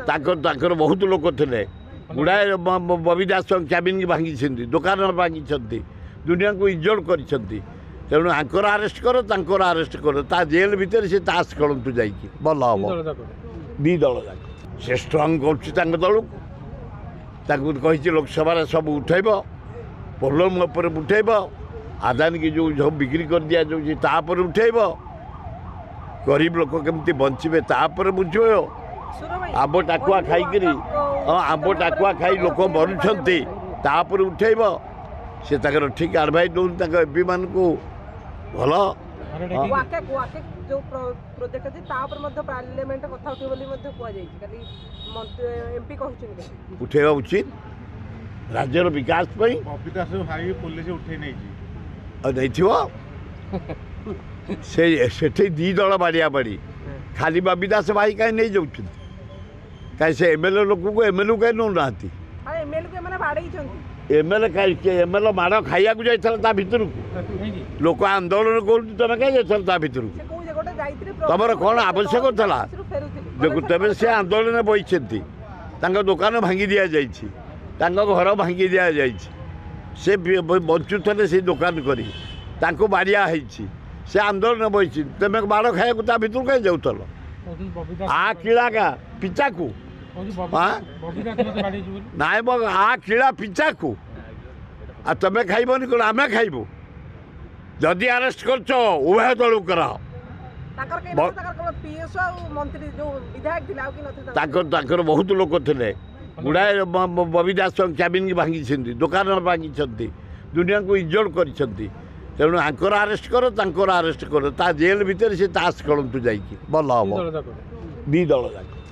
ताकर बहुत लोक थे गुड़ाए बबी दास क्याबिन भांगी दुकान भांगी दुनिया को इज्जत कर तेणु आंकर आरेस्ट कर आरेस्ट कर ता जेल भितर से ताश खेलतु जाइए भल हम दी दल जाक से स्ट्रंग कर दल कही लोकसभा सब उठेब पोलम उठेब आदानी की जो सब बिक्री कर दिया जापर उठेब गरीब लोक केमती बचे तापर बुझ आंब टाकुआ खाई आंब टाकुआ खाई लोक मरुंट तापर उठेब से ठीक आडभाइस दौन एमपी मान को भल जो प्रोजेक्ट अछि तापर मध्ये पार्लियामेंट कथा उठे बोली मध्ये कोआ जाई खाली एमपी कहउछन उठेबा उचित राज्यर विकास पई बबीदास भाई पुलिस उठे नै जी नहींथिव से दी दल बाड़िया बाड़ी खाली बबीदास भाई कहीं नहीं जाऊँ कहीं से एमएलए लोक को एमएलए कहीं नौ ना एमएलए कहीं एमएलए माड़ खाइया को जाता भर लोक आंदोलन कर तुम कहीं जाता भर तुम कौन आवश्यक था देखो तेज से आंदोलन बही दुकान भांगी दि जाए घर भांगी दि जाए से बचुले से दुकान करी बाड़िया से आंदोलन बही तुम बाड़ खाया भर कहीं जाऊल आ किला का पिचा को नाई आ किला पिचा को तुम खाइबनी कौन आम खाइबू जदि अरेस्ट कर उभय दल कराओ बहुत लोक थे गुड़ाए बबी दास क्याबिन भांगी दुकान भांगी दुनिया को इज्जत कर तेणु आंकर आरेस्ट कर आरेस्ट कर ता जेल भितर से ताश खेलतु जाइए भल हम दी दल जाक।